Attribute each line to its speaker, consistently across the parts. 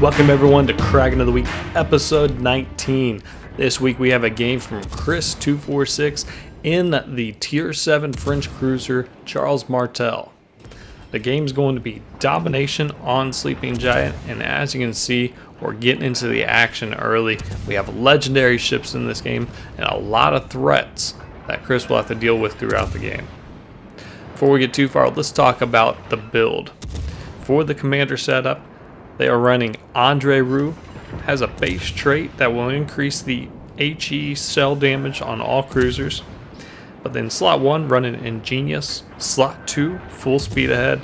Speaker 1: Welcome everyone to Kraken of the Week, episode 19. This week we have a game from Chr1s246 in the Tier 7 French cruiser Charles Martel. The game's going to be domination on Sleeping Giant, and as you can see, we're getting into the action early. We have legendary ships in this game and a lot of threats that Chris will have to deal with throughout the game. Before we get too far, let's talk about the build. For the commander setup, they are running Andre Roux, has a base trait that will increase the HE cell damage on all cruisers. But then slot 1 running Ingenious, slot 2 full speed ahead,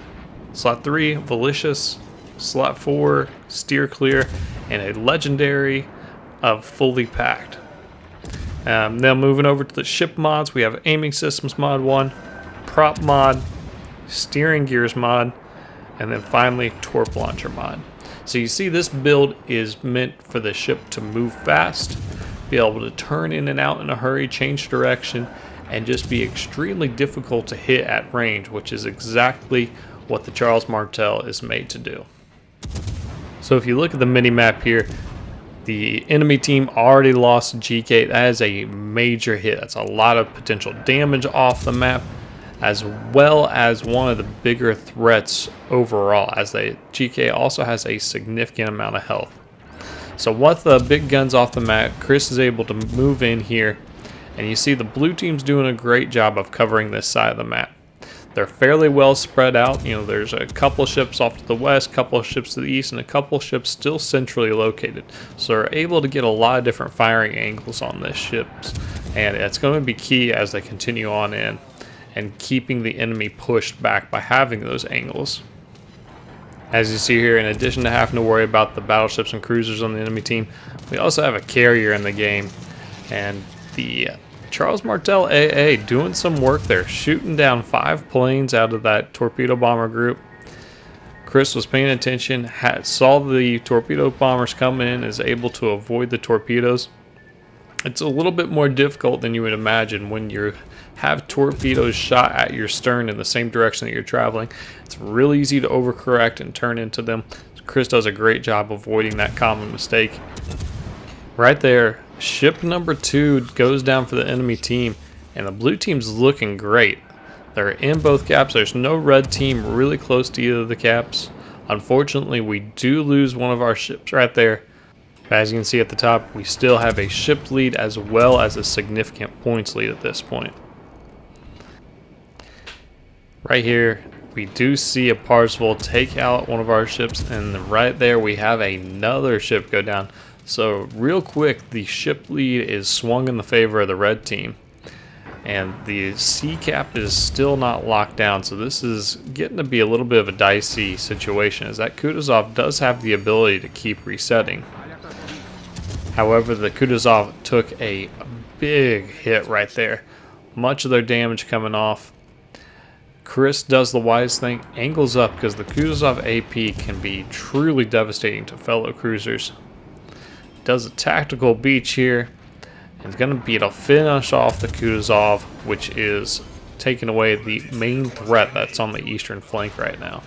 Speaker 1: slot 3 Malicious, slot 4 steer clear, and a legendary of fully packed. Now moving over to the ship mods, we have aiming systems mod 1, prop mod, steering gears mod, and then finally torp launcher mod. So you see, this build is meant for the ship to move fast, be able to turn in and out in a hurry, change direction, and just be extremely difficult to hit at range, which is exactly what the Charles Martel is made to do. So if you look at the mini map here, the enemy team already lost GK. That is a major hit. That's a lot of potential damage off the map, as well as one of the bigger threats overall, as the GK also has a significant amount of health. So with the big guns off the map, Chris is able to move in here, and you see the blue team's doing a great job of covering this side of the map. They're fairly well spread out. You know, there's a couple ships off to the west, a couple of ships to the east, and a couple of ships still centrally located. So they're able to get a lot of different firing angles on these ships, and it's going to be key as they continue on in and keeping the enemy pushed back by having those angles. As you see here, in addition to having to worry about the battleships and cruisers on the enemy team, we also have a carrier in the game, and the Charles Martel AA doing some work there, shooting down 5 planes out of that torpedo bomber group. Chris was paying attention, saw the torpedo bombers come in, is able to avoid the torpedoes. It's a little bit more difficult than you would imagine when you have torpedoes shot at your stern in the same direction that you're traveling. It's really easy to overcorrect and turn into them. Chris does a great job avoiding that common mistake. Right there, ship number 2 goes down for the enemy team, and the blue team's looking great. They're in both caps. There's no red team really close to either of the caps. Unfortunately, we do lose one of our ships right there. As you can see at the top, we still have a ship lead as well as a significant points lead at this point. Right here, we do see a Parzival take out one of our ships, and right there we have another ship go down. So real quick, the ship lead is swung in the favor of the red team, and the C cap is still not locked down. So this is getting to be a little bit of a dicey situation, as that Kutuzov does have the ability to keep resetting. However, the Kutuzov took a big hit right there. Much of their damage coming off. Chris does the wise thing, angles up, because the Kutuzov AP can be truly devastating to fellow cruisers. Does a tactical beach here, and it's going to be to finish off the Kutuzov, which is taking away the main threat that's on the eastern flank right now.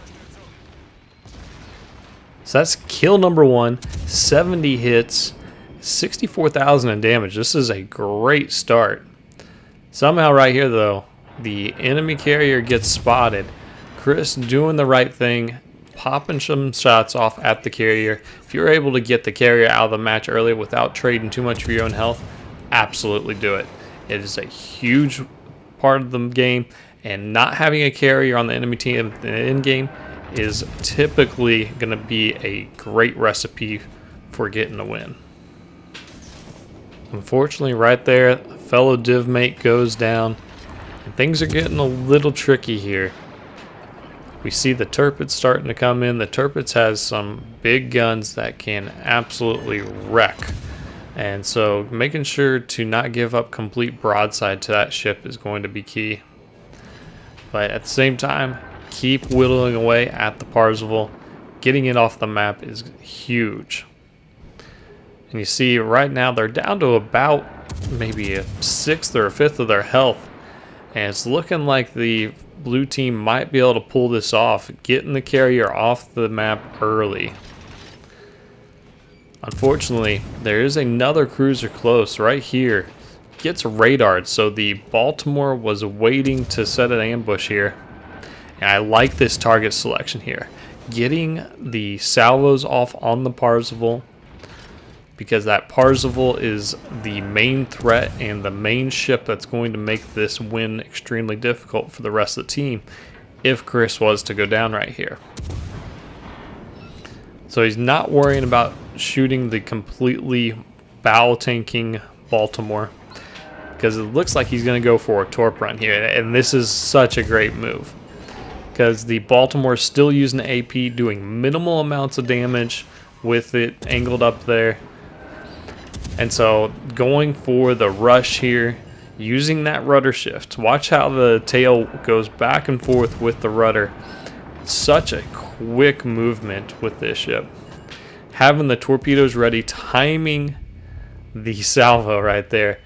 Speaker 1: So that's kill number 1, 70 hits. 64,000 in damage. This is a great start. Somehow right here though, the enemy carrier gets spotted. Chris doing the right thing, popping some shots off at the carrier. If you're able to get the carrier out of the match early without trading too much of your own health, absolutely do it. It is a huge part of the game, and not having a carrier on the enemy team in the end game is typically going to be a great recipe for getting the win. Unfortunately, right there, a fellow div mate goes down, and things are getting a little tricky here. We see the Tirpitz starting to come in. The Tirpitz has some big guns that can absolutely wreck, and so making sure to not give up complete broadside to that ship is going to be key. But at the same time, keep whittling away at the Parzival. Getting it off the map is huge. And you see right now they're down to about maybe a 1/6 or a 1/5 of their health. And it's looking like the blue team might be able to pull this off, getting the carrier off the map early. Unfortunately, there is another cruiser close right here. Gets radared, so the Baltimore was waiting to set an ambush here. And I like this target selection here. Getting the salvos off on the Parzival, because that Parzival is the main threat and the main ship that's going to make this win extremely difficult for the rest of the team if Chris was to go down right here. So he's not worrying about shooting the completely bow tanking Baltimore, because it looks like he's going to go for a torp run here, and this is such a great move because the Baltimore is still using the AP, doing minimal amounts of damage with it angled up there. And so going for the rush here, using that rudder shift. Watch how the tail goes back and forth with the rudder. Such a quick movement with this ship. Having the torpedoes ready, timing the salvo right there,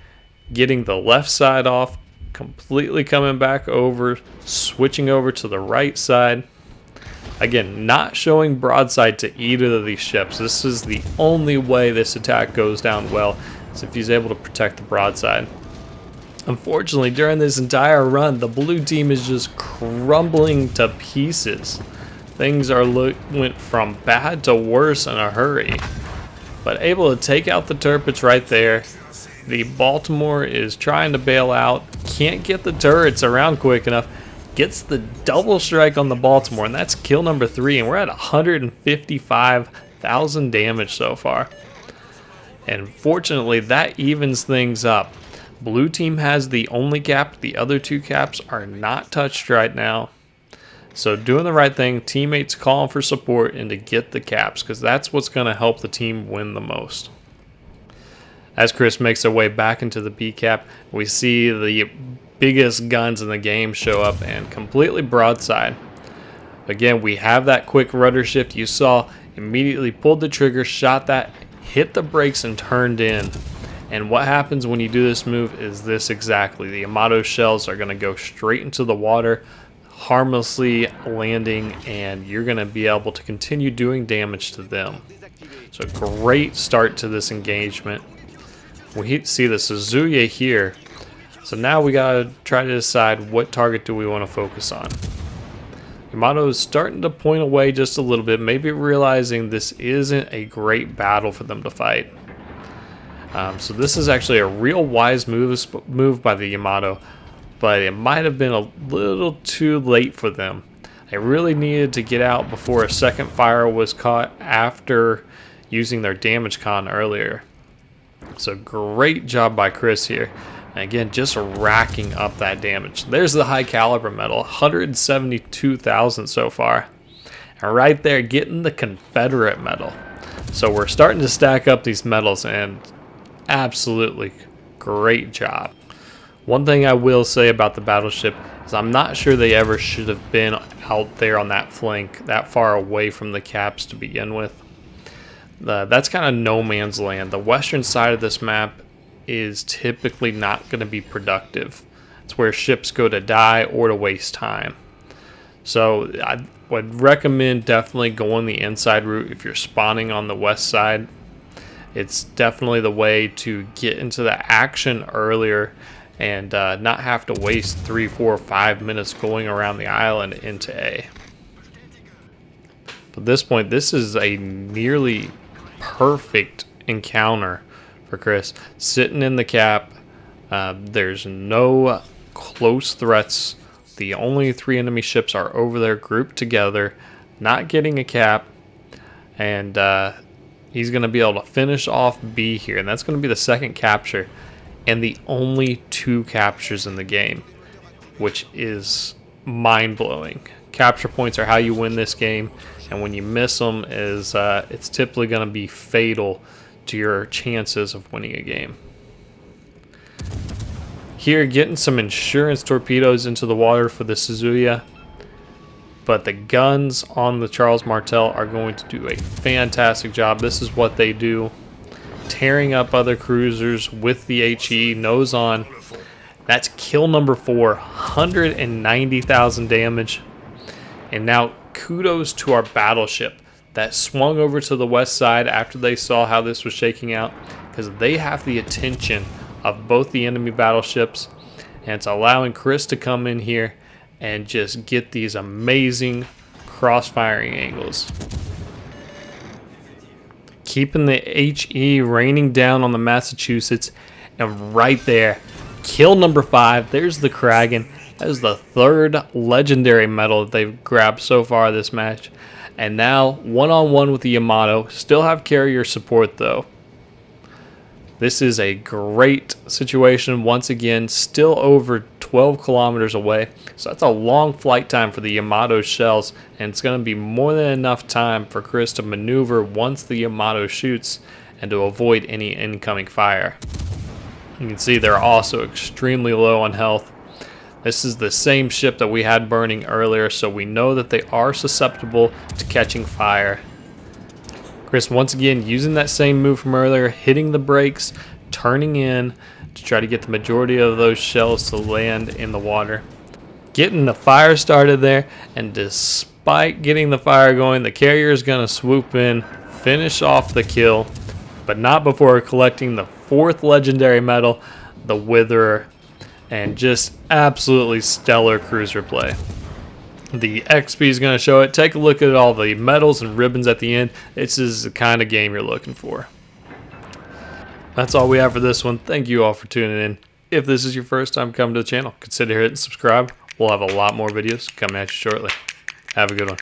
Speaker 1: getting the left side off, completely coming back over, switching over to the right side. Again, not showing broadside to either of these ships. This is the only way this attack goes down well, is if he's able to protect the broadside. Unfortunately, during this entire run, the blue team is just crumbling to pieces. Things went from bad to worse in a hurry. But able to take out the turrets right there. The Baltimore is trying to bail out. Can't get the turrets around quick enough. Gets the double strike on the Baltimore, and that's kill number 3. And we're at 155,000 damage so far. And fortunately, that evens things up. Blue team has the only cap. The other 2 caps are not touched right now. So doing the right thing, teammates calling for support and to get the caps, because that's what's going to help the team win the most. As Chris makes their way back into the B cap, we see the biggest guns in the game show up and completely broadside. Again, we have that quick rudder shift. You saw immediately pulled the trigger, shot that, hit the brakes, and turned in. And what happens when you do this move is this exactly. The Yamato shells are going to go straight into the water, harmlessly landing, and you're going to be able to continue doing damage to them. So great start to this engagement. We see the Suzuya here. So now we got to try to decide what target do we want to focus on. Yamato is starting to point away just a little bit, maybe realizing this isn't a great battle for them to fight. So this is actually a real wise move by the Yamato, but it might have been a little too late for them. They really needed to get out before a second fire was caught after using their damage con earlier. So great job by Chris here. And again, just racking up that damage. There's the high caliber medal, 172,000 so far. And right there, getting the Confederate medal. So we're starting to stack up these medals, and absolutely great job. One thing I will say about the battleship is I'm not sure they ever should have been out there on that flank, that far away from the caps to begin with. That's kind of no man's land. The western side of this map is typically not going to be productive. It's where ships go to die or to waste time. So I would recommend definitely going the inside route if you're spawning on the west side. It's definitely the way to get into the action earlier and not have to waste 3, 4, 5 minutes going around the island into A. But at this point, this is a nearly perfect encounter for Chris. Sitting in the cap, there's no close threats. The only 3 enemy ships are over there grouped together, not getting a cap, and he's going to be able to finish off B here, and that's going to be the second capture and the only 2 captures in the game, which is mind-blowing. Capture points are how you win this game, and when you miss them, it's typically going to be fatal to your chances of winning a game. Here, getting some insurance torpedoes into the water for the Suzuya, but the guns on the Charles Martel are going to do a fantastic job. This is what they do, tearing up other cruisers with the HE, nose on. That's kill number 4, 190,000 damage. And now kudos to our battleship. that swung over to the west side after they saw how this was shaking out, because they have the attention of both the enemy battleships, and it's allowing Chr1s to come in here and just get these amazing cross-firing angles. Keeping the HE raining down on the Massachusetts, and right there, kill number 5. There's the Kraken. That is the 3rd legendary medal that they've grabbed so far this match. And now, one-on-one with the Yamato. Still have carrier support though. This is a great situation. Once again, still over 12 kilometers away. So that's a long flight time for the Yamato shells. And it's going to be more than enough time for Chr1s to maneuver once the Yamato shoots and to avoid any incoming fire. You can see they're also extremely low on health. This is the same ship that we had burning earlier, so we know that they are susceptible to catching fire. Chr1s once again using that same move from earlier, hitting the brakes, turning in to try to get the majority of those shells to land in the water. Getting the fire started there, and despite getting the fire going, the carrier is going to swoop in, finish off the kill, but not before collecting the 4th legendary medal, the Witherer, and just absolutely stellar cruiser play. The XP is going to show it. Take a look at all the medals and ribbons at the end. This is the kind of game you're looking for. That's all we have for this one. Thank you all for tuning in. If this is your first time coming to the channel, consider hitting subscribe. We'll have a lot more videos coming at you shortly. Have a good one.